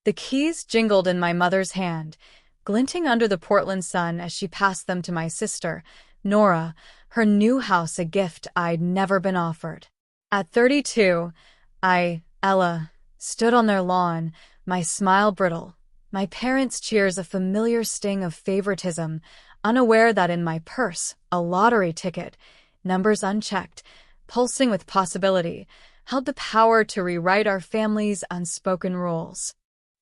The keys jingled in my mother's hand, glinting under the Portland sun as she passed them to my sister, Nora, her new house a gift I'd never been offered. At 32, Ella, stood on their lawn, my smile brittle, my parents' cheers a familiar sting of favoritism, unaware that in my purse, a lottery ticket, numbers unchecked, pulsing with possibility, held the power to rewrite our family's unspoken rules.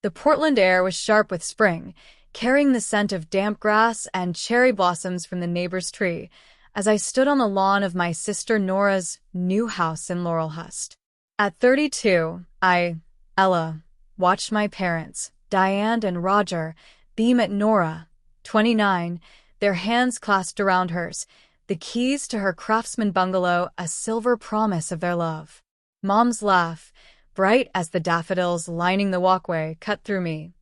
The Portland air was sharp with spring, carrying the scent of damp grass and cherry blossoms from the neighbor's tree, as I stood on the lawn of my sister Nora's new house in Laurelhurst. At 32, Ella, watched my parents, Diane and Roger, beam at Nora, 29, their hands clasped around hers, the keys to her craftsman bungalow a silver promise of their love. Mom's laugh, bright as the daffodils lining the walkway, cut through me.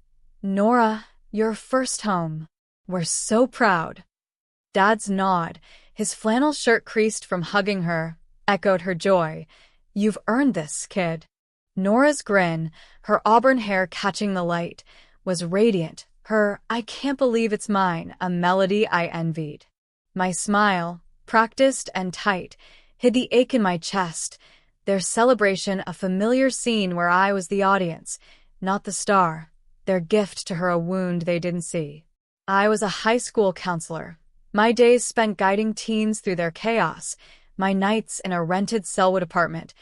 Nora, your first home. We're so proud. Dad's nod, his flannel shirt creased from hugging her, echoed her joy. You've earned this, kid. Nora's grin, her auburn hair catching the light, was radiant, her "I can't believe it's mine" a melody I envied. My smile, practiced and tight, hid the ache in my chest, their celebration a familiar scene where I was the audience, not the star, their gift to her a wound they didn't see. I was a high school counselor, my days spent guiding teens through their chaos, my nights in a rented Selwood apartment,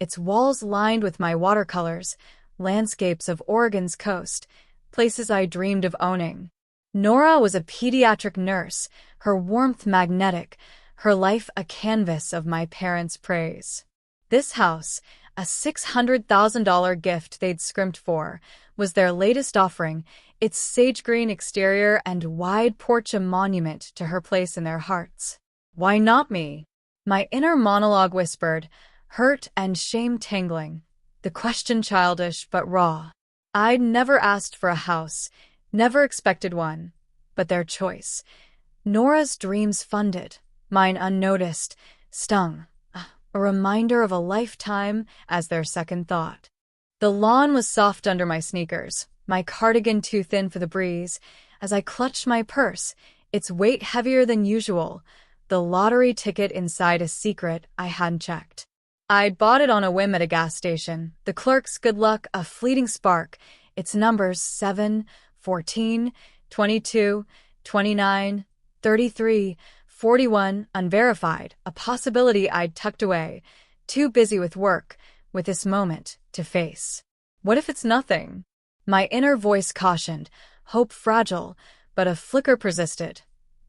its walls lined with my watercolors, landscapes of Oregon's coast, places I dreamed of owning. Nora was a pediatric nurse, her warmth magnetic, her life a canvas of my parents' praise. This house, a $600,000 gift they'd scrimped for, was their latest offering, its sage-green exterior and wide porch a monument to her place in their hearts. Why not me? My inner monologue whispered, hurt and shame tangling, the question childish but raw. I'd never asked for a house, never expected one, but their choice. Nora's dreams funded, mine unnoticed, stung, a reminder of a lifetime as their second thought. The lawn was soft under my sneakers, my cardigan too thin for the breeze, as I clutched my purse, its weight heavier than usual, the lottery ticket inside a secret I hadn't checked. I'd bought it on a whim at a gas station, the clerk's good luck a fleeting spark, its numbers 7, 14, 22, 29, 33, 41, unverified, a possibility I'd tucked away, too busy with work, with this moment to face. What if it's nothing? My inner voice cautioned, hope fragile, but a flicker persisted.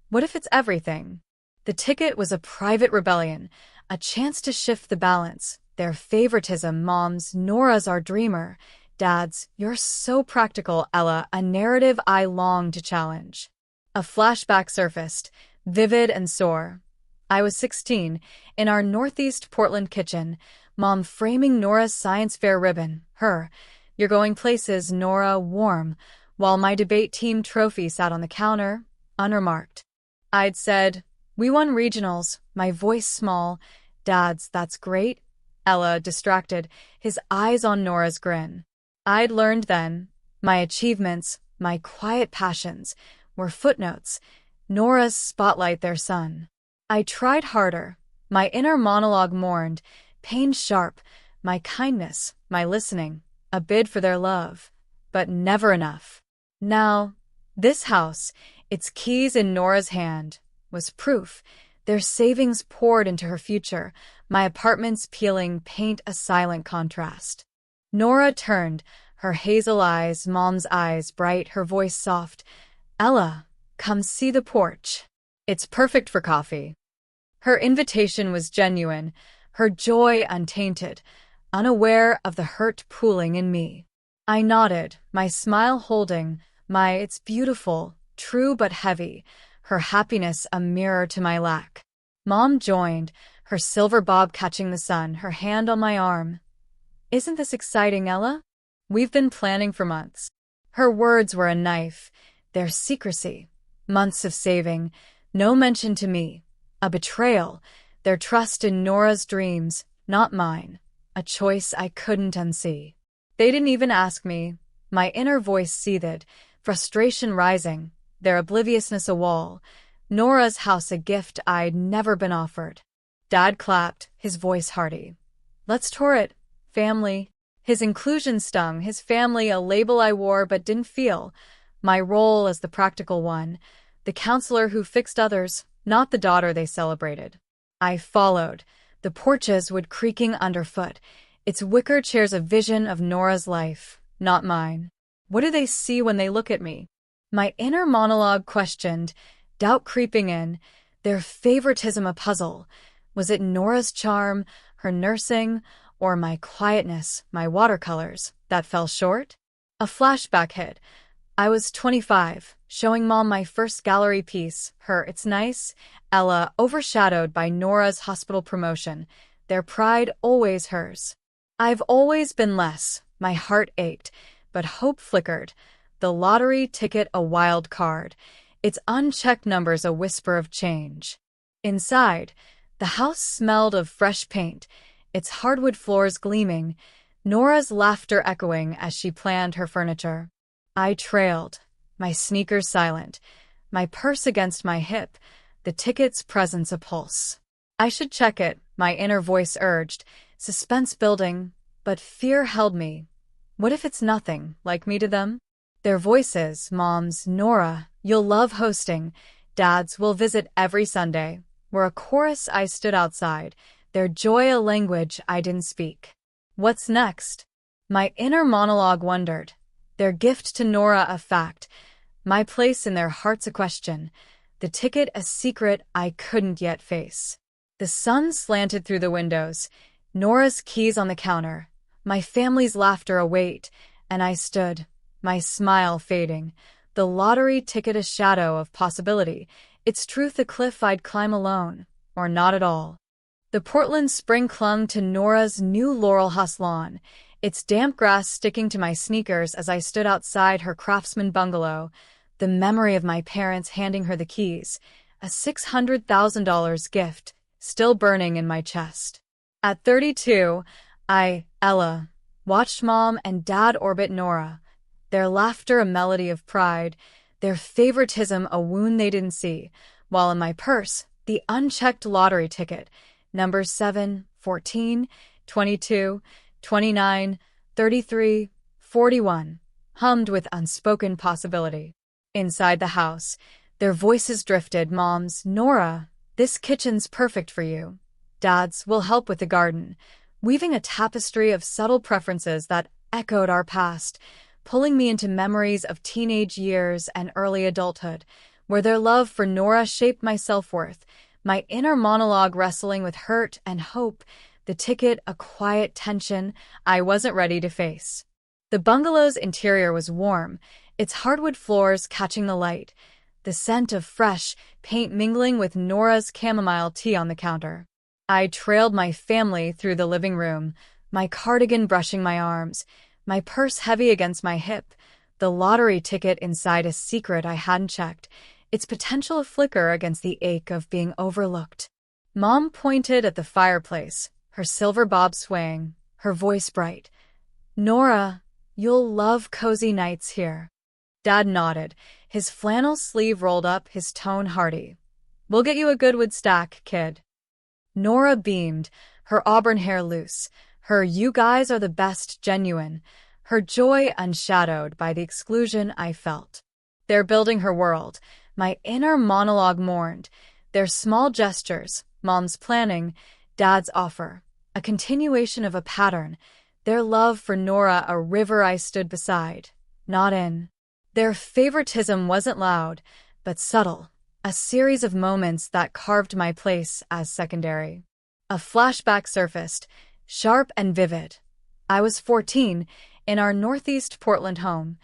What if it's everything? The ticket was a private rebellion, a chance to shift the balance, their favoritism, Mom's, Nora's our dreamer, Dad's, you're so practical, Ella, a narrative I longed to challenge. A flashback surfaced, vivid and sore. I was 16, in our northeast Portland kitchen, Mom framing Nora's science fair ribbon, her, "You're going places, Nora," warm, while my debate team trophy sat on the counter, unremarked. I'd said, "We won regionals," my voice small. "Dad's, that's great." Ella, distracted, his eyes on Nora's grin. I'd learned then, my achievements, my quiet passions, were footnotes, Nora's spotlight their sun. I tried harder, my inner monologue mourned, pain sharp, my kindness, my listening, a bid for their love, but never enough. Now, this house, its keys in Nora's hand, was proof, their savings poured into her future, my apartment's peeling paint a silent contrast. Nora turned, her hazel eyes, Mom's eyes bright, her voice soft. "Ella, come see the porch. It's perfect for coffee." Her invitation was genuine, her joy untainted, unaware of the hurt pooling in me. I nodded, my smile holding, it's beautiful, true but heavy, her happiness a mirror to my lack. Mom joined, her silver bob catching the sun, her hand on my arm. "Isn't this exciting, Ella? We've been planning for months." Her words were a knife, their secrecy, months of saving, no mention to me, a betrayal, their trust in Nora's dreams, not mine, a choice I couldn't unsee. They didn't even ask me. My inner voice seethed, frustration rising, their obliviousness a wall. Nora's house a gift I'd never been offered. Dad clapped, his voice hearty. Let's tour it, family. His inclusion stung, his family a label I wore but didn't feel. My role as the practical one, the counselor who fixed others, not the daughter they celebrated. I followed, the porches wood creaking underfoot, its wicker chairs a vision of Nora's life, not mine. What do they see when they look at me? My inner monologue questioned, doubt creeping in, their favoritism a puzzle. Was it Nora's charm, her nursing, or my quietness, my watercolors, that fell short? A flashback hit. I was 25, showing Mom my first gallery piece, her It's Nice, Ella, overshadowed by Nora's hospital promotion, their pride always hers. I've always been less, my heart ached, but hope flickered, the lottery ticket a wild card, its unchecked numbers a whisper of change. Inside, the house smelled of fresh paint, its hardwood floors gleaming, Nora's laughter echoing as she planned her furniture. I trailed, my sneakers silent, my purse against my hip, the ticket's presence a pulse. I should check it, my inner voice urged, suspense building, but fear held me. What if it's nothing, like me to them? Their voices, Mom's, Nora, you'll love hosting, Dad's, will visit every Sunday, were a chorus. I stood outside, their joy a language I didn't speak. What's next? My inner monologue wondered. Their gift to Nora a fact, my place in their hearts a question, the ticket a secret I couldn't yet face. The sun slanted through the windows, Nora's keys on the counter, my family's laughter a weight, and I stood, my smile fading, the lottery ticket a shadow of possibility, its truth a cliff I'd climb alone, or not at all. The Portland spring clung to Nora's new Laurel House lawn, its damp grass sticking to my sneakers as I stood outside her craftsman bungalow, the memory of my parents handing her the keys, a $600,000 gift, still burning in my chest. At 32, Ella, watched Mom and Dad orbit Nora, their laughter a melody of pride, their favoritism a wound they didn't see, while in my purse, the unchecked lottery ticket, numbers 7, 14, 22, 29, 33, 41, hummed with unspoken possibility. Inside the house, their voices drifted. Mom's, Nora, this kitchen's perfect for you. Dad's, will help with the garden, weaving a tapestry of subtle preferences that echoed our past, pulling me into memories of teenage years and early adulthood, where their love for Nora shaped my self-worth, my inner monologue wrestling with hurt and hope, the ticket a quiet tension I wasn't ready to face. The bungalow's interior was warm, its hardwood floors catching the light, the scent of fresh paint mingling with Nora's chamomile tea on the counter. I trailed my family through the living room, my cardigan brushing my arms, my purse heavy against my hip, the lottery ticket inside a secret I hadn't checked, its potential a flicker against the ache of being overlooked. Mom pointed at the fireplace, her silver bob swaying, her voice bright. Nora, you'll love cozy nights here. Dad nodded, his flannel sleeve rolled up, his tone hearty. We'll get you a good wood stack, kid. Nora beamed, her auburn hair loose, her you guys are the best genuine, her joy unshadowed by the exclusion I felt. They're building her world, my inner monologue mourned, their small gestures, Mom's planning, Dad's offer, a continuation of a pattern, their love for Nora a river I stood beside, not in. Their favoritism wasn't loud, but subtle, a series of moments that carved my place as secondary. A flashback surfaced, sharp and vivid. I was 14, in our northeast Portland home,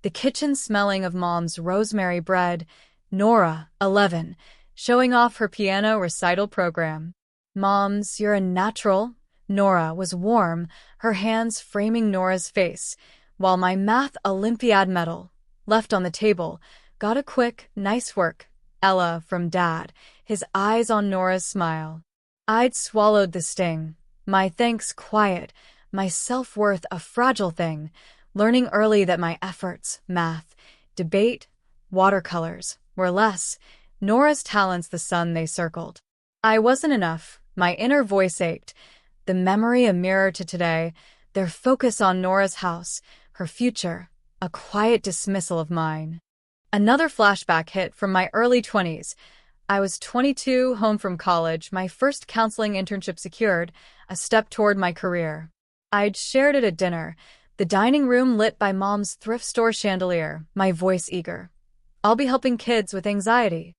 the kitchen smelling of Mom's rosemary bread, Nora, 11, showing off her piano recital program. Mom's, you're a natural. Nora was warm, her hands framing Nora's face, while my math Olympiad medal, left on the table, got a quick, nice work, Ella, from Dad, his eyes on Nora's smile. I'd swallowed the sting, my thanks quiet, my self-worth a fragile thing, learning early that my efforts, math, debate, watercolors, were less Nora's talents the sun they circled. I wasn't enough. My inner voice ached. The memory a mirror to today, their focus on Nora's house, her future, a quiet dismissal of mine. Another flashback hit from my early 20s. I was 22, home from college, my first counseling internship secured, a step toward my career. I'd shared it at dinner, the dining room lit by Mom's thrift store chandelier, my voice eager. I'll be helping kids with anxiety.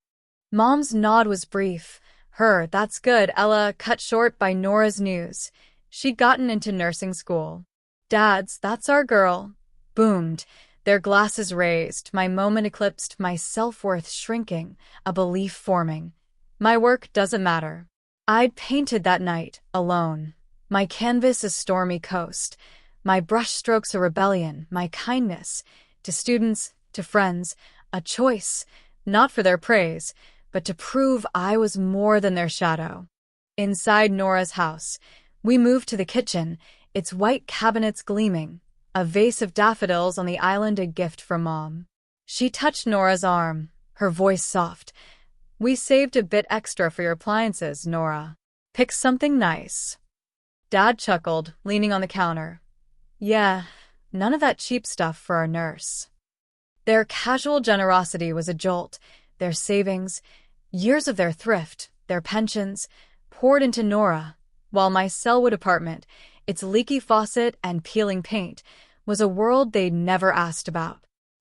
Mom's nod was brief. That's good, Ella, cut short by Nora's news. She'd gotten into nursing school. Dad's, that's our girl, boomed, their glasses raised, my moment eclipsed, my self-worth shrinking, a belief forming. My work doesn't matter. I'd painted that night, alone. My canvas a stormy coast, my brushstrokes a rebellion, my kindness, to students, to friends, a choice, not for their praise, but to prove I was more than their shadow. Inside Nora's house, we moved to the kitchen, its white cabinets gleaming, a vase of daffodils on the island a gift from Mom. She touched Nora's arm, her voice soft. We saved a bit extra for your appliances, Nora. Pick something nice. Dad chuckled, leaning on the counter. Yeah, none of that cheap stuff for our nurse. Their casual generosity was a jolt, their savings, years of their thrift, their pensions, poured into Nora, while my Selwood apartment, its leaky faucet and peeling paint, was a world they'd never asked about.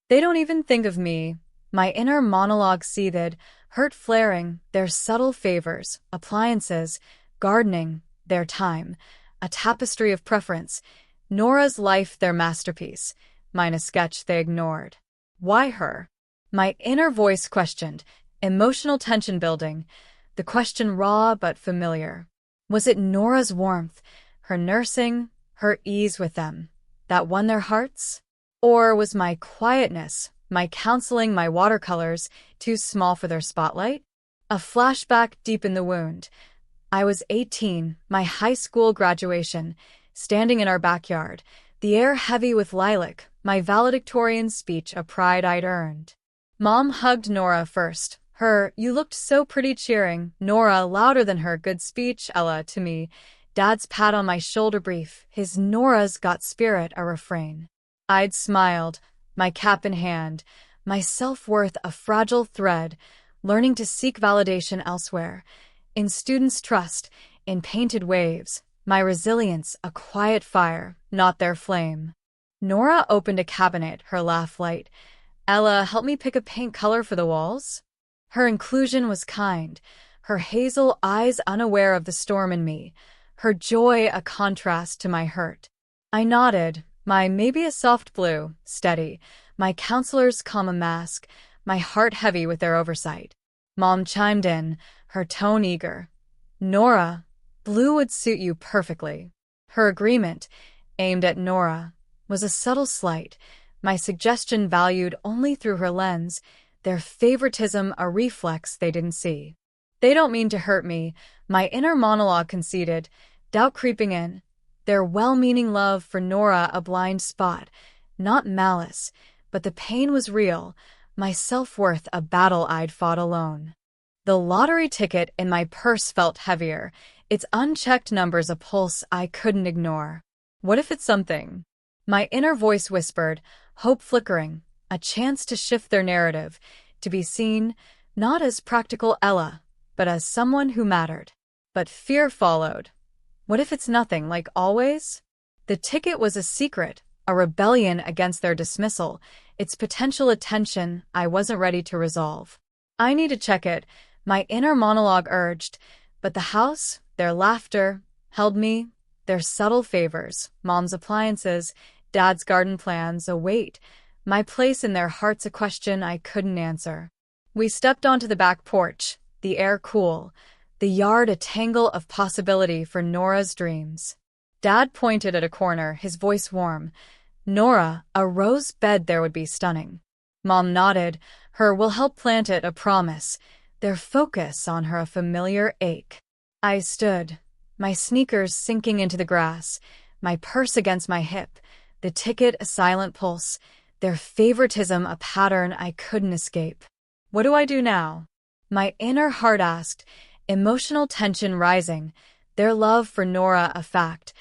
They don't even think of me. My inner monologue seethed, hurt flaring, their subtle favors, appliances, gardening, their time, a tapestry of preference, Nora's life their masterpiece, mine a sketch they ignored. Why her? My inner voice questioned, emotional tension building, the question raw but familiar. Was it Nora's warmth, her nursing, her ease with them, that won their hearts? Or was my quietness, my counseling, my watercolors, too small for their spotlight? A flashback deep in the wound. I was 18, my high school graduation, standing in our backyard, the air heavy with lilac, my valedictorian speech a pride I'd earned. Mom hugged Nora first. You looked so pretty cheering. Nora, louder than her good speech, Ella, to me. Dad's pat on my shoulder brief, his Nora's got spirit a refrain. I'd smiled, my cap in hand, my self-worth a fragile thread, learning to seek validation elsewhere. In students' trust, in painted waves, my resilience a quiet fire, not their flame. Nora opened a cabinet, her laugh light. Ella, help me pick a paint color for the walls? Her inclusion was kind, her hazel eyes unaware of the storm in me, her joy a contrast to my hurt. I nodded, my maybe a soft blue, steady, my counselor's calm a mask, my heart heavy with their oversight. Mom chimed in, her tone eager. Nora, blue would suit you perfectly. Her agreement, aimed at Nora, was a subtle slight, my suggestion valued only through her lens, their favoritism a reflex they didn't see. They don't mean to hurt me, my inner monologue conceded, doubt creeping in. Their well-meaning love for Nora a blind spot, not malice, but the pain was real, my self-worth a battle I'd fought alone. The lottery ticket in my purse felt heavier, its unchecked numbers a pulse I couldn't ignore. What if it's something? My inner voice whispered, hope flickering, a chance to shift their narrative, to be seen, not as practical Ella, but as someone who mattered. But fear followed. What if it's nothing, like always? The ticket was a secret, a rebellion against their dismissal, its potential attention I wasn't ready to resolve. I need to check it, my inner monologue urged, but the house, their laughter, held me, their subtle favors, Mom's appliances, Dad's garden plans, a weight, my place in their hearts a question I couldn't answer. We stepped onto the back porch, the air cool, the yard a tangle of possibility for Nora's dreams. Dad pointed at a corner, his voice warm. Nora, a rose bed there would be stunning. Mom nodded, we'll help plant it, a promise, their focus on her a familiar ache. I stood, my sneakers sinking into the grass, my purse against my hip, the ticket a silent pulse, their favoritism a pattern I couldn't escape. What do I do now? My inner heart asked, emotional tension rising, their love for Nora a fact,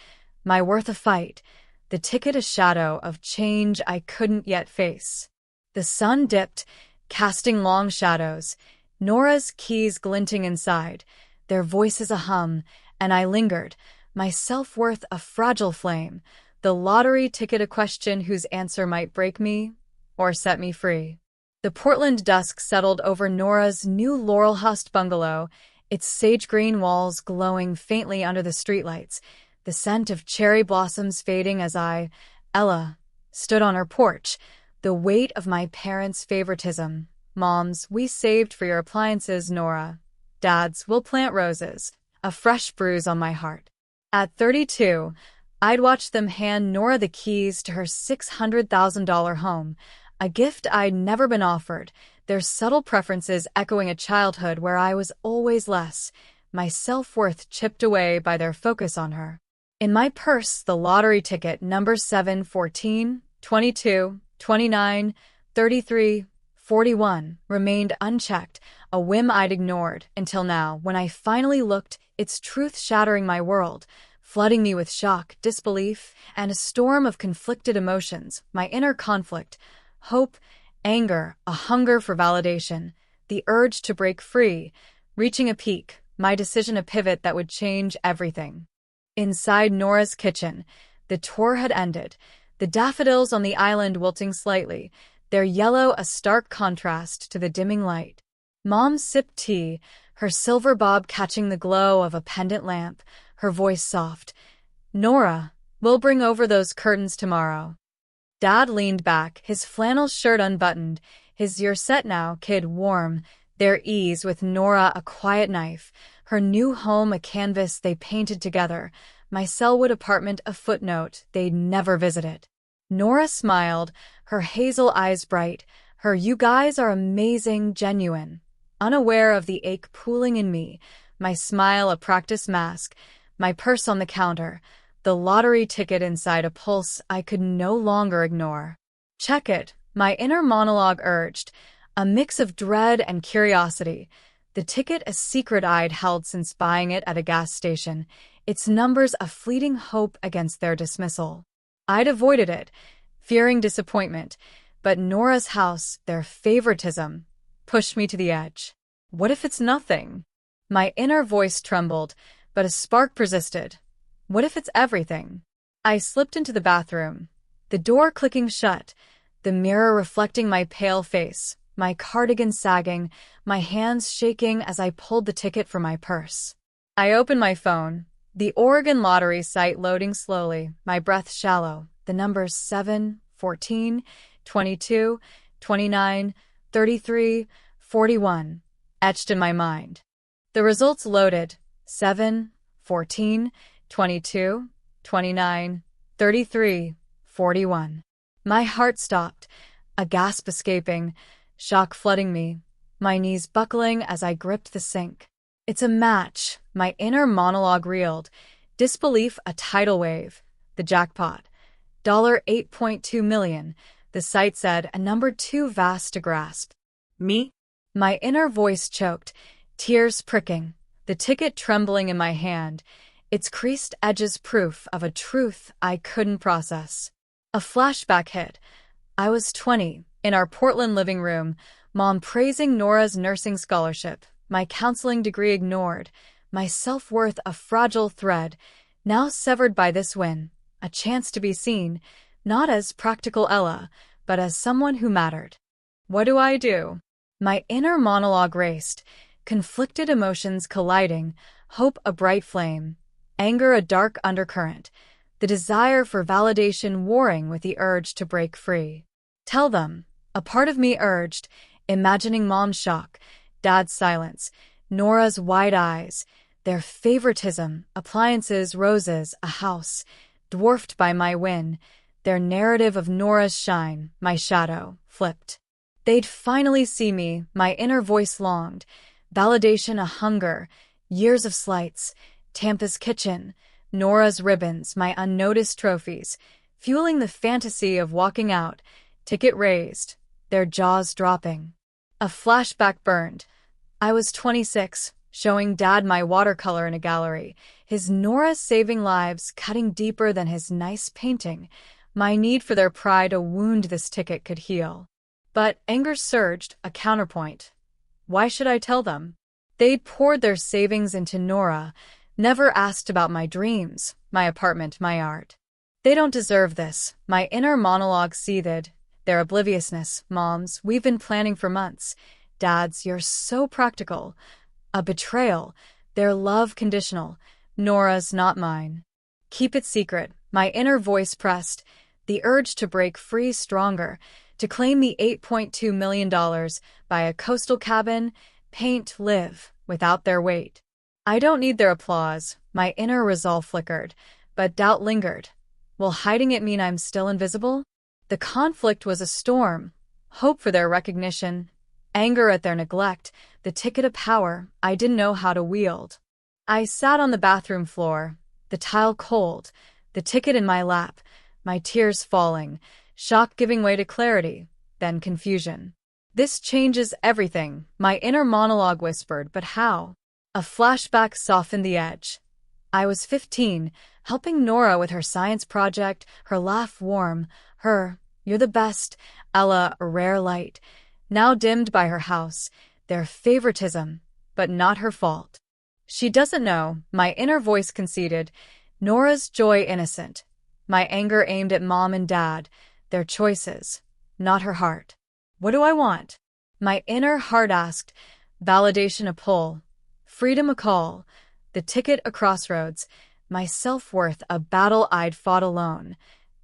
my worth a fight, the ticket a shadow of change I couldn't yet face. The sun dipped, casting long shadows, Nora's keys glinting inside, their voices a hum, and I lingered, my self-worth a fragile flame, the lottery ticket a question whose answer might break me or set me free. The Portland dusk settled over Nora's new Laurelhurst bungalow, its sage-green walls glowing faintly under the streetlights, the scent of cherry blossoms fading as I, Ella, stood on her porch, the weight of my parents' favoritism. Moms, we saved for your appliances, Nora. Dads, we'll plant roses. A fresh bruise on my heart. At 32, I'd watched them hand Nora the keys to her $600,000 home, a gift I'd never been offered, their subtle preferences echoing a childhood where I was always less, my self-worth chipped away by their focus on her. In my purse, the lottery ticket numbers 7, 14, 22, 29, 33, 41 remained unchecked, a whim I'd ignored until now, when I finally looked, its truth shattering my world, flooding me with shock, disbelief, and a storm of conflicted emotions, my inner conflict, hope, anger, a hunger for validation, the urge to break free, reaching a peak, my decision a pivot that would change everything. Inside Nora's kitchen, the tour had ended, the daffodils on the island wilting slightly, their yellow a stark contrast to the dimming light. Mom sipped tea, her silver bob catching the glow of a pendant lamp, her voice soft. Nora, we'll bring over those curtains tomorrow. Dad leaned back, his flannel shirt unbuttoned, his "you're set now, kid" warm, their ease with Nora a quiet knife, her new home a canvas they painted together, my Selwood apartment a footnote they'd never visited. Nora smiled, her hazel eyes bright, her "you guys are amazing" genuine, unaware of the ache pooling in me, my smile a practice mask, my purse on the counter, the lottery ticket inside a pulse I could no longer ignore. Check it, my inner monologue urged, a mix of dread and curiosity, the ticket a secret I'd held since buying it at a gas station, its numbers a fleeting hope against their dismissal. I'd avoided it, fearing disappointment, but Nora's house, their favoritism, pushed me to the edge. What if it's nothing? My inner voice trembled, but a spark persisted. What if it's everything? I slipped into the bathroom, the door clicking shut, the mirror reflecting my pale face, my cardigan sagging, my hands shaking as I pulled the ticket from my purse. I opened my phone, the Oregon lottery site loading slowly, my breath shallow, the numbers 7, 14, 22, 29, 33, 41, etched in my mind. The results loaded, 7, 14, 22, 29, 33, 41. My heart stopped, a gasp escaping, shock flooding me, my knees buckling as I gripped the sink. It's a match, my inner monologue reeled, disbelief a tidal wave, the jackpot. $8.2 million, the site said, a number too vast to grasp. Me? My inner voice choked, tears pricking, the ticket trembling in my hand, its creased edges proof of a truth I couldn't process. A flashback hit. I was 20, in our Portland living room, Mom praising Nora's nursing scholarship, my counseling degree ignored, my self-worth a fragile thread, now severed by this win, a chance to be seen, not as practical Ella, but as someone who mattered. What do I do? My inner monologue raced, conflicted emotions colliding, hope a bright flame, anger a dark undercurrent, the desire for validation warring with the urge to break free. Tell them, a part of me urged, imagining Mom's shock, Dad's silence, Nora's wide eyes, their favoritism, appliances, roses, a house, dwarfed by my win, their narrative of Nora's shine, my shadow, flipped. They'd finally see me, my inner voice longed, validation a hunger, years of slights, Tampa's kitchen, Nora's ribbons, my unnoticed trophies, fueling the fantasy of walking out, ticket raised, their jaws dropping. A flashback burned. I was 26, showing Dad my watercolor in a gallery, his Nora saving lives cutting deeper than his nice painting, my need for their pride a wound this ticket could heal. But anger surged, a counterpoint. Why should I tell them? They'd poured their savings into Nora, never asked about my dreams, my apartment, my art. They don't deserve this, my inner monologue seethed. Their obliviousness, Moms, we've been planning for months. Dads, you're so practical. A betrayal, their love conditional. Nora's not mine. Keep it secret, my inner voice pressed, the urge to break free stronger, to claim the $8.2 million, buy a coastal cabin, paint, live, without their weight. I don't need their applause, my inner resolve flickered, but doubt lingered. Will hiding it mean I'm still invisible? The conflict was a storm, hope for their recognition, anger at their neglect, the ticket of power I didn't know how to wield. I sat on the bathroom floor, the tile cold, the ticket in my lap, my tears falling, shock giving way to clarity, then confusion. This changes everything, my inner monologue whispered, but how? A flashback softened the edge. I was 15, helping Nora with her science project, her laugh warm, her, "You're the best," Ella, a rare light, now dimmed by her house, their favoritism, but not her fault. She doesn't know, my inner voice conceded, Nora's joy innocent, my anger aimed at Mom and Dad, their choices, not her heart. What do I want? My inner heart asked, validation a pull, freedom a call, the ticket a crossroads, my self-worth a battle I'd fought alone,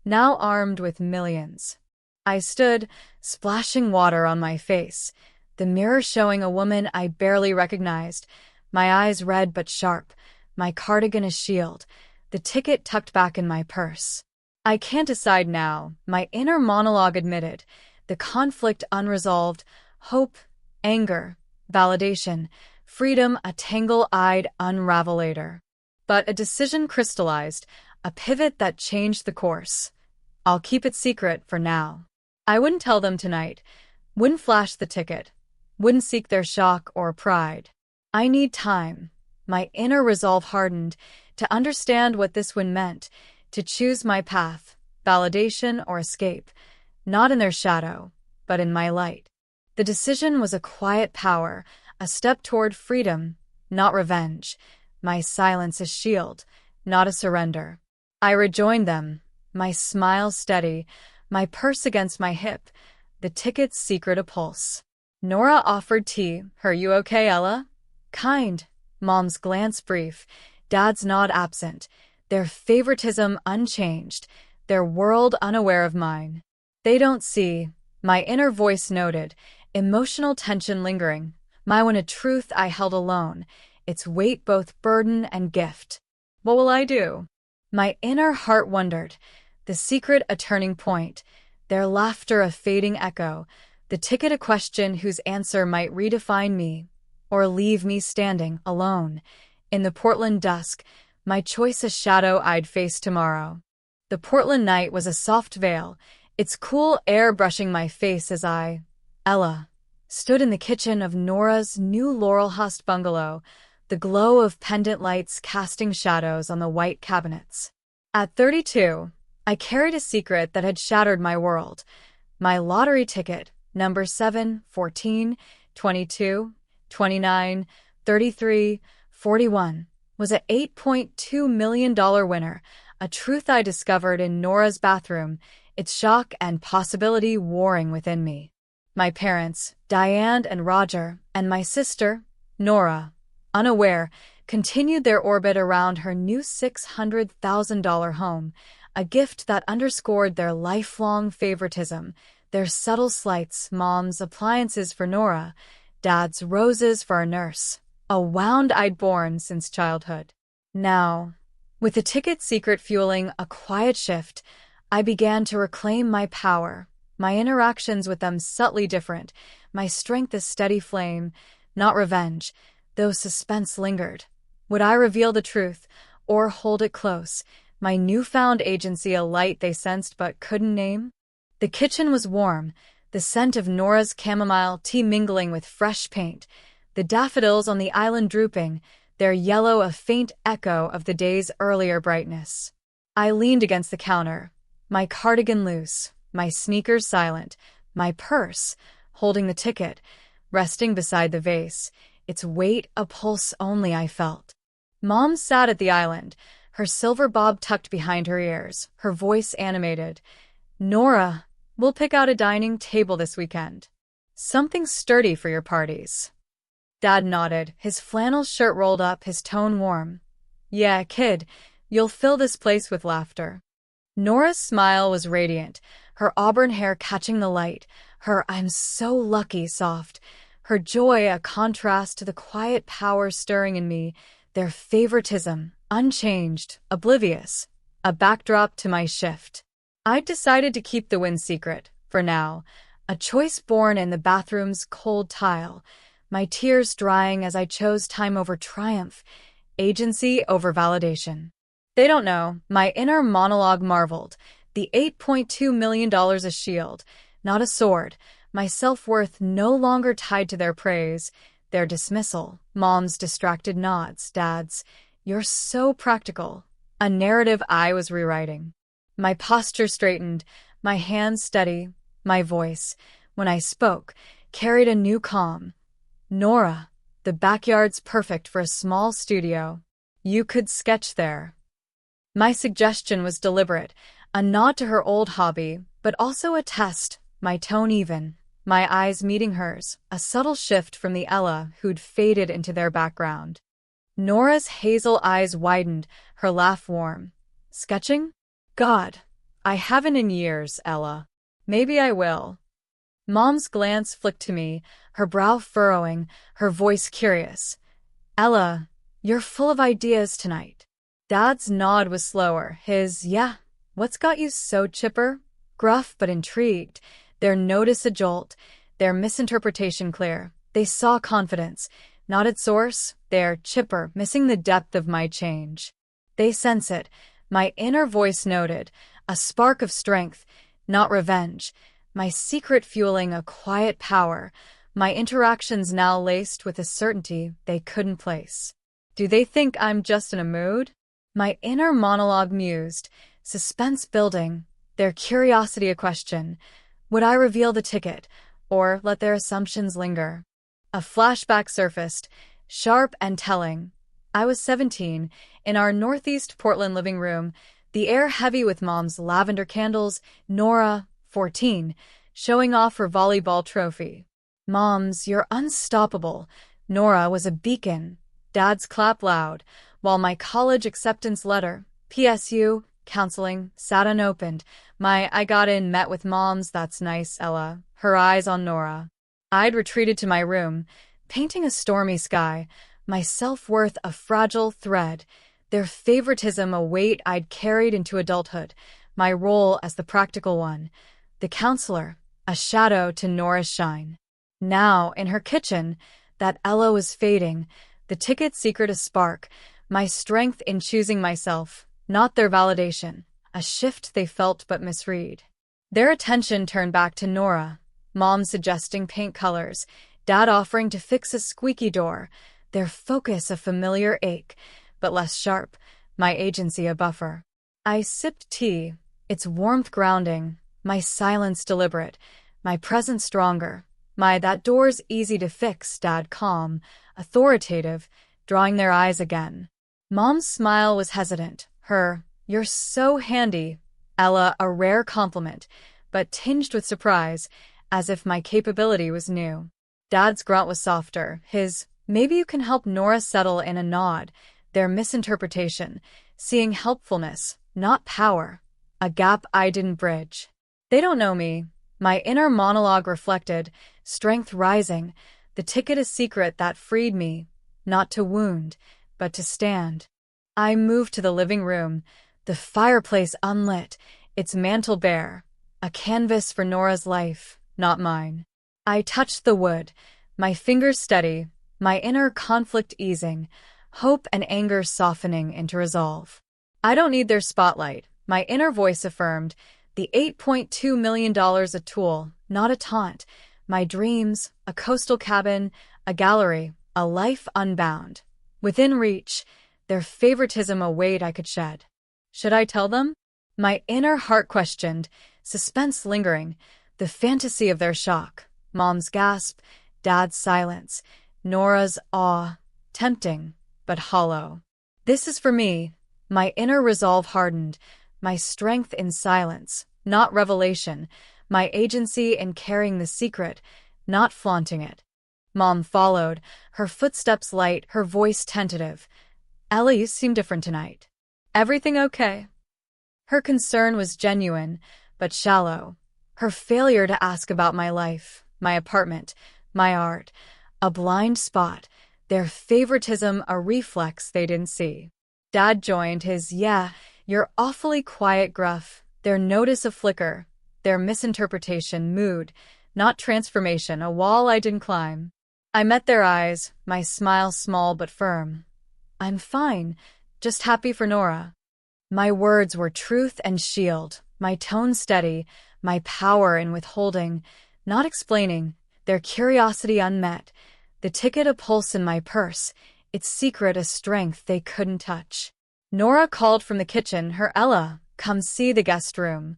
now armed with millions. I stood, splashing water on my face, the mirror showing a woman I barely recognized, my eyes red but sharp, my cardigan a shield, the ticket tucked back in my purse. I can't decide now, my inner monologue admitted, the conflict unresolved, hope, anger, validation, freedom a tangle-eyed unravelator. But a decision crystallized, a pivot that changed the course. I'll keep it secret for now. I wouldn't tell them tonight, wouldn't flash the ticket, wouldn't seek their shock or pride. I need time, my inner resolve hardened, to understand what this one meant, to choose my path, validation or escape, not in their shadow, but in my light. The decision was a quiet power, a step toward freedom, not revenge, my silence a shield, not a surrender. I rejoined them, my smile steady, my purse against my hip, the ticket's secret a pulse. Nora offered tea, "Are you okay, Ella?" Kind, Mom's glance brief, Dad's nod absent, their favoritism unchanged, their world unaware of mine. They don't see, my inner voice noted, emotional tension lingering, my one a truth I held alone, its weight both burden and gift. What will I do? My inner heart wondered, the secret a turning point, their laughter a fading echo, the ticket a question whose answer might redefine me, or leave me standing alone. In the Portland dusk, my choice a shadow I'd face tomorrow. The Portland night was a soft veil, its cool air brushing my face as I, Ella, stood in the kitchen of Nora's new Laurelhurst bungalow, the glow of pendant lights casting shadows on the white cabinets. At 32, I carried a secret that had shattered my world. My lottery ticket, number 7, 14, 22, 29, 33, 41, was a $8.2 million winner, a truth I discovered in Nora's bathroom, its shock and possibility warring within me. My parents, Diane and Roger, and my sister, Nora, unaware, continued their orbit around her new $600,000 home, a gift that underscored their lifelong favoritism, their subtle slights, Mom's appliances for Nora, Dad's roses for a nurse, a wound I'd borne since childhood. Now, with the ticket secret fueling a quiet shift, I began to reclaim my power, my interactions with them subtly different, my strength a steady flame, not revenge, though suspense lingered. Would I reveal the truth, or hold it close, my newfound agency a light they sensed but couldn't name? The kitchen was warm, the scent of Nora's chamomile tea mingling with fresh paint, the daffodils on the island drooping, their yellow a faint echo of the day's earlier brightness. I leaned against the counter, my cardigan loose, my sneakers silent, my purse, holding the ticket, resting beside the vase, its weight a pulse only I felt. Mom sat at the island, her silver bob tucked behind her ears, her voice animated. "Nora, we'll pick out a dining table this weekend. Something sturdy for your parties." Dad nodded, his flannel shirt rolled up, his tone warm. "Yeah, kid, you'll fill this place with laughter." Nora's smile was radiant, her auburn hair catching the light, her "I'm so lucky" soft, her joy a contrast to the quiet power stirring in me, their favoritism, unchanged, oblivious, a backdrop to my shift. I'd decided to keep the win secret, for now, a choice born in the bathroom's cold tile, my tears drying as I chose time over triumph, agency over validation. "They don't know," my inner monologue marveled. The $8.2 million a shield, not a sword, my self-worth no longer tied to their praise, their dismissal, Mom's distracted nods, Dad's, "You're so practical," a narrative I was rewriting. My posture straightened, my hands steady, my voice, when I spoke, carried a new calm. "Nora, the backyard's perfect for a small studio. You could sketch there." My suggestion was deliberate, a nod to her old hobby, but also a test, my tone even, my eyes meeting hers, a subtle shift from the Ella who'd faded into their background. Nora's hazel eyes widened, her laugh warm. "Sketching? God, I haven't in years, Ella. Maybe I will." Mom's glance flicked to me, her brow furrowing, her voice curious. "Ella, you're full of ideas tonight." Dad's nod was slower, his, "Yeah, what's got you so chipper?" Gruff but intrigued, their notice a jolt, their misinterpretation clear. They saw confidence, not its source, their chipper, missing the depth of my change. They sense it, my inner voice noted, a spark of strength, not revenge, my secret fueling a quiet power, my interactions now laced with a certainty they couldn't place. Do they think I'm just in a mood? My inner monologue mused, suspense building, their curiosity a question. Would I reveal the ticket, or let their assumptions linger? A flashback surfaced, sharp and telling. I was 17, in our northeast Portland living room, the air heavy with Mom's lavender candles, Nora, 14, showing off her volleyball trophy. Mom's, "You're unstoppable." Nora was a beacon. Dad's clap loud, while my college acceptance letter, PSU, counseling, sat unopened. My "I got in" met with Mom's "That's nice, Ella," her eyes on Nora. I'd retreated to my room, painting a stormy sky, my self-worth a fragile thread, their favoritism a weight I'd carried into adulthood, my role as the practical one, the counselor, a shadow to Nora's shine. Now, in her kitchen, that Ella was fading, the ticket secret a spark, my strength in choosing myself, not their validation, a shift they felt but misread. Their attention turned back to Nora, Mom suggesting paint colors, Dad offering to fix a squeaky door, their focus a familiar ache, but less sharp, my agency a buffer. I sipped tea, its warmth grounding, my silence deliberate, my presence stronger, my "that door's easy to fix," Dad calm, authoritative, drawing their eyes again. Mom's smile was hesitant, her "You're so handy," Ella a rare compliment, but tinged with surprise, as if my capability was new. Dad's grunt was softer, his "Maybe you can help Nora" settle in a nod, their misinterpretation, seeing helpfulness, not power, a gap I didn't bridge. They don't know me, my inner monologue reflected, strength rising, the ticket a secret that freed me, not to wound, but to stand. I moved to the living room, the fireplace unlit, its mantel bare, a canvas for Nora's life, not mine. I touched the wood, my fingers steady, my inner conflict easing, hope and anger softening into resolve. I don't need their spotlight, my inner voice affirmed. The $8.2 million a tool, not a taunt. My dreams, a coastal cabin, a gallery, a life unbound. Within reach, their favoritism a weight I could shed. Should I tell them? My inner heart questioned, suspense lingering, the fantasy of their shock. Mom's gasp, Dad's silence, Nora's awe, tempting, but hollow. This is for me. My inner resolve hardened, my strength in silence, not revelation, my agency in carrying the secret, not flaunting it. Mom followed, her footsteps light, her voice tentative. Ellie, you seem different tonight. Everything okay? Her concern was genuine, but shallow. Her failure to ask about my life, my apartment, my art, a blind spot, their favoritism a reflex they didn't see. Dad joined his, yeah, you're awfully quiet gruff, their notice a flicker, their misinterpretation mood, not transformation, a wall I didn't climb. I met their eyes, my smile small but firm. I'm fine, just happy for Nora. My words were truth and shield, my tone steady, my power in withholding, not explaining, their curiosity unmet, the ticket a pulse in my purse, its secret a strength they couldn't touch. Nora called from the kitchen, her Ella, come see the guest room.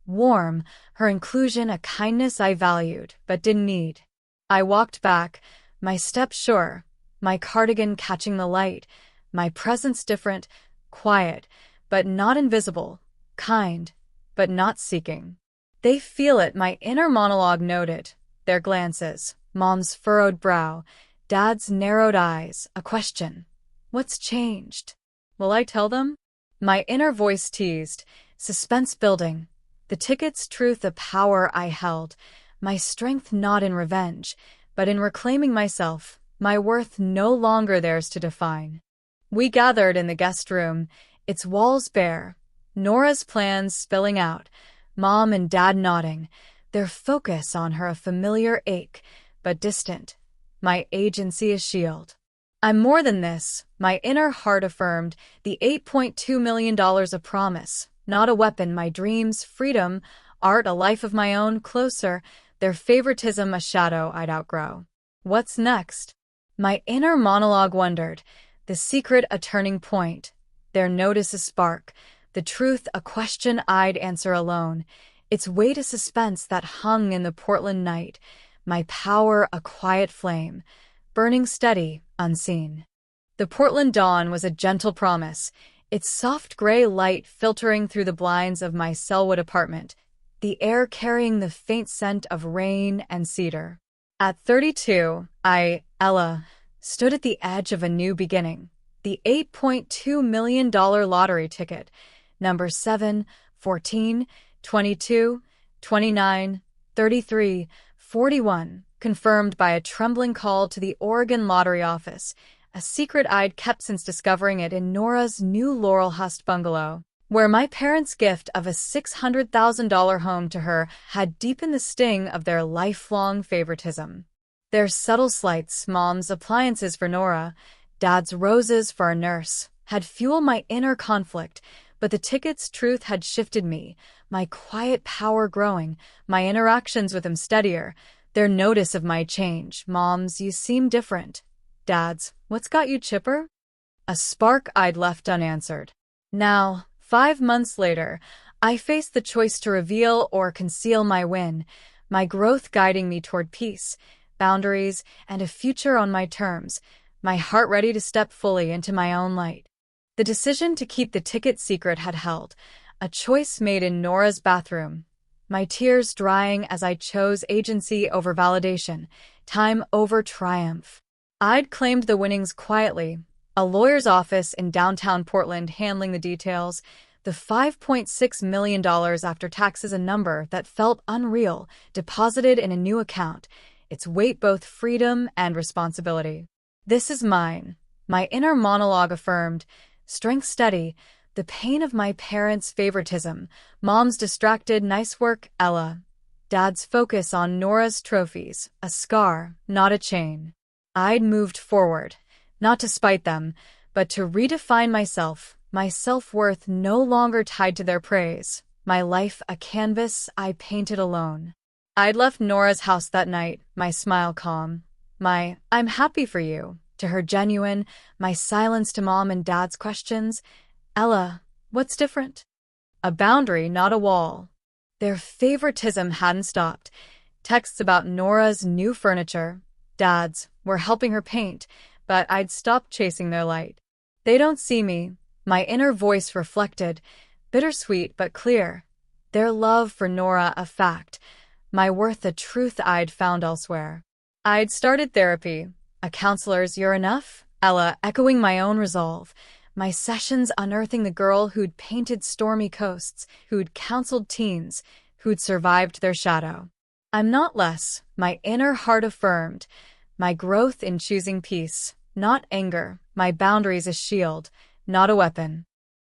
Warm, her inclusion a kindness I valued, but didn't need. I walked back, my step sure, my cardigan catching the light, my presence different, quiet, but not invisible, kind, but not seeking. They feel it, my inner monologue noted, their glances, Mom's furrowed brow, Dad's narrowed eyes, a question. What's changed? Will I tell them? My inner voice teased, suspense building. The ticket's truth a power I held, my strength not in revenge, but in reclaiming myself, my worth no longer theirs to define. We gathered in the guest room, its walls bare, Nora's plans spilling out, Mom and Dad nodding, their focus on her a familiar ache, but distant. My agency a shield. I'm more than this, my inner heart affirmed, the $8.2 million a promise, not a weapon, my dreams, freedom, art, a life of my own, closer, their favoritism a shadow I'd outgrow. What's next? My inner monologue wondered, the secret a turning point, their notice a spark, the truth a question I'd answer alone, its weight a suspense that hung in the Portland night, my power a quiet flame, burning steady, unseen. The Portland dawn was a gentle promise, its soft gray light filtering through the blinds of my Selwood apartment, the air carrying the faint scent of rain and cedar. At 32, Ella, stood at the edge of a new beginning, the $8.2 million lottery ticket, number 7, 14, 22, 29, 33, 41, confirmed by a trembling call to the Oregon Lottery Office, a secret I'd kept since discovering it in Nora's new Laurelhurst bungalow, where my parents' gift of a $600,000 home to her had deepened the sting of their lifelong favoritism. Their subtle slights, Mom's appliances for Nora, Dad's roses for a nurse, had fueled my inner conflict, but the ticket's truth had shifted me, my quiet power growing, my interactions with him steadier, their notice of my change. Mom's, you seem different. Dad's, what's got you chipper? A spark I'd left unanswered. Now, 5 months later, I faced the choice to reveal or conceal my win, my growth guiding me toward peace, boundaries, and a future on my terms, my heart ready to step fully into my own light. The decision to keep the ticket secret had held, a choice made in Nora's bathroom, my tears drying as I chose agency over validation, time over triumph. I'd claimed the winnings quietly, a lawyer's office in downtown Portland handling the details, the $5.6 million after taxes, a number that felt unreal, deposited in a new account, its weight both freedom and responsibility. This is mine, my inner monologue affirmed, strength steady, the pain of my parents' favoritism, Mom's distracted nice work, Ella, Dad's focus on Nora's trophies, a scar, not a chain. I'd moved forward, not to spite them, but to redefine myself, my self-worth no longer tied to their praise, my life a canvas I painted alone. I'd left Nora's house that night, my smile calm, my "I'm happy for you" to her genuine, my silence to Mom and Dad's questions. Ella, what's different? A boundary, not a wall. Their favoritism hadn't stopped. Texts about Nora's new furniture, Dad's, were helping her paint, but I'd stopped chasing their light. They don't see me, my inner voice reflected, bittersweet but clear. Their love for Nora a fact, my worth a truth I'd found elsewhere. I'd started therapy, a counselor's "you're enough," Ella echoing my own resolve, my sessions unearthing the girl who'd painted stormy coasts, who'd counseled teens, who'd survived their shadow. I'm not less, my inner heart affirmed, my growth in choosing peace, not anger, my boundaries a shield, not a weapon.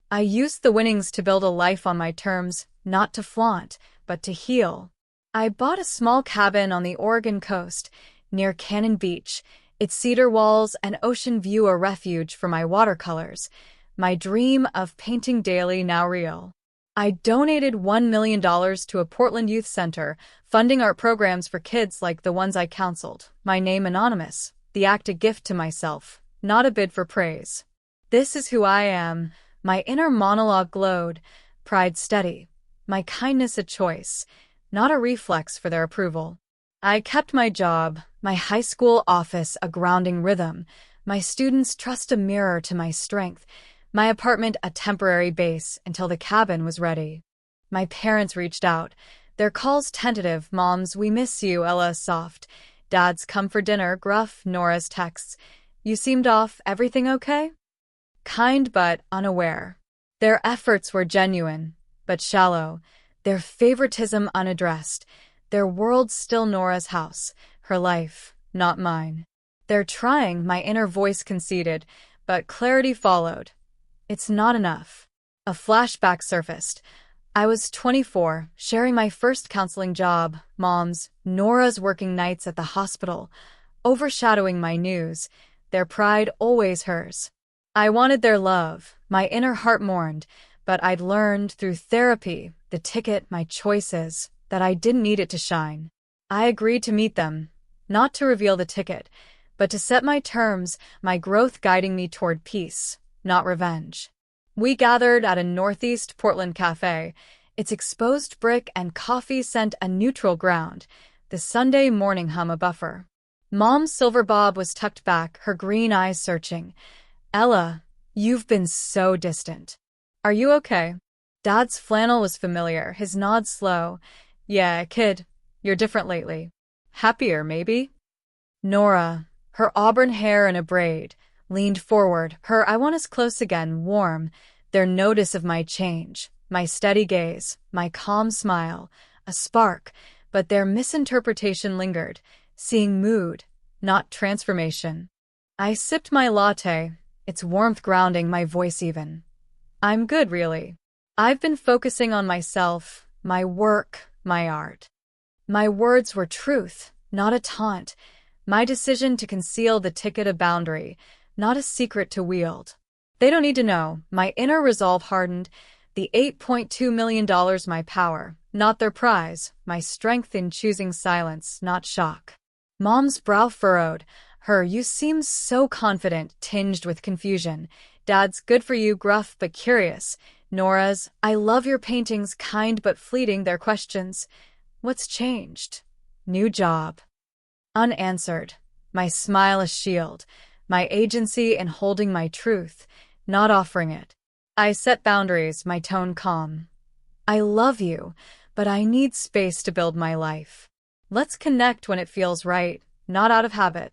I used the winnings to build a life on my terms, not to flaunt, but to heal. I bought a small cabin on the Oregon coast, near Cannon Beach, its cedar walls and ocean view a refuge for my watercolors, my dream of painting daily now real. I donated $1 million to a Portland youth center, funding art programs for kids like the ones I counseled, my name anonymous, the act a gift to myself, not a bid for praise. This is who I am, my inner monologue glowed, pride steady, my kindness a choice, not a reflex for their approval. I kept my job, my high school office a grounding rhythm, my students' trust a mirror to my strength, my apartment a temporary base until the cabin was ready. My parents reached out, their calls tentative, Mom's "we miss you," Ella soft, Dad's "come for dinner," gruff, Nora's texts, "you seemed off, everything okay?" Kind but unaware. Their efforts were genuine, but shallow, their favoritism unaddressed, their world still Nora's house, her life, not mine. They're trying, my inner voice conceded, but clarity followed. It's not enough. A flashback surfaced. I was 24, sharing my first counseling job, Mom's, Nora's working nights at the hospital, overshadowing my news, their pride always hers. I wanted their love, my inner heart mourned, but I'd learned through therapy, the ticket, my choices, that I didn't need it to shine. I agreed to meet them, not to reveal the ticket, but to set my terms, my growth guiding me toward peace, not revenge. We gathered at a Northeast Portland cafe, its exposed brick and coffee scent a neutral ground, the Sunday morning hum a buffer. Mom's silver bob was tucked back, her green eyes searching. Ella, you've been so distant. Are you okay? Dad's flannel was familiar, his nod slow. Yeah, kid, you're different lately. Happier, maybe? Nora, her auburn hair in a braid, leaned forward, her "I want us close again" warm, their notice of my change, my steady gaze, my calm smile, a spark, but their misinterpretation lingered, seeing mood, not transformation. I sipped my latte, its warmth grounding my voice even. I'm good, really. I've been focusing on myself, my work, my art. My words were truth, not a taunt, my decision to conceal the ticket a boundary, not a secret to wield. They don't need to know, my inner resolve hardened, the $8.2 million my power, not their prize, my strength in choosing silence, not shock. Mom's brow furrowed, her "you seem so confident" tinged with confusion, Dad's "good for you" gruff but curious, Nora's "I love your paintings" kind but fleeting, their questions. What's changed? New job. Unanswered. My smile a shield, my agency in holding my truth, not offering it. I set boundaries, my tone calm. I love you, but I need space to build my life. Let's connect when it feels right, not out of habit.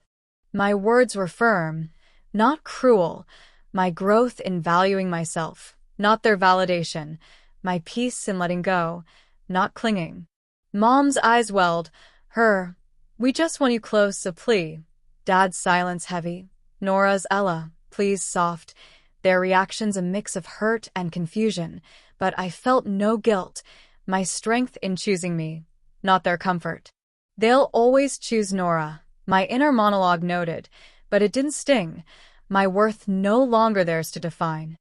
My words were firm, not cruel, my growth in valuing myself, not their validation, my peace in letting go, not clinging. Mom's eyes welled, her "we just want you close" a plea, Dad's silence heavy, Nora's "Ella, please" soft, their reactions a mix of hurt and confusion, but I felt no guilt, my strength in choosing me, not their comfort. They'll always choose Nora, my inner monologue noted, but it didn't sting, my worth no longer theirs to define.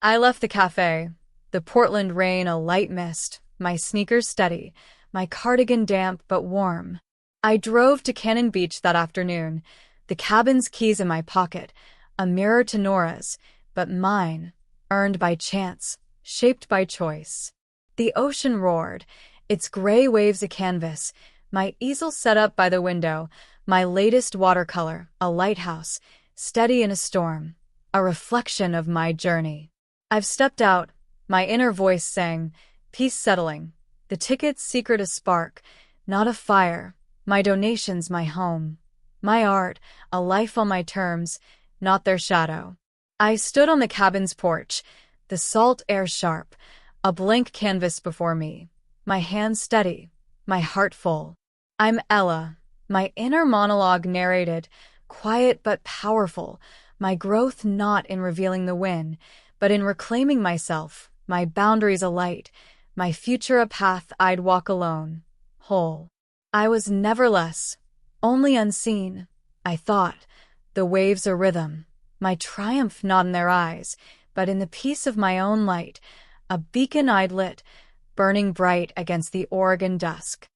I left the cafe, the Portland rain a light mist, my sneakers steady, my cardigan damp but warm. I drove to Cannon Beach that afternoon, the cabin's keys in my pocket, a mirror to Nora's, but mine, earned by chance, shaped by choice. The ocean roared, its gray waves a canvas, my easel set up by the window, my latest watercolor, a lighthouse, steady in a storm, a reflection of my journey. I've stepped out, my inner voice sang, peace settling, the ticket's secret a spark, not a fire, my donations my home, my art, a life on my terms, not their shadow. I stood on the cabin's porch, the salt air sharp, a blank canvas before me, my hands steady, my heart full. I'm Ella, my inner monologue narrated, quiet but powerful, my growth not in revealing the win, but in reclaiming myself, my boundaries alight, my future a path I'd walk alone, whole. I was never less, only unseen, I thought, the waves a rhythm, my triumph not in their eyes, but in the peace of my own light, a beacon I'd lit, burning bright against the Oregon dusk.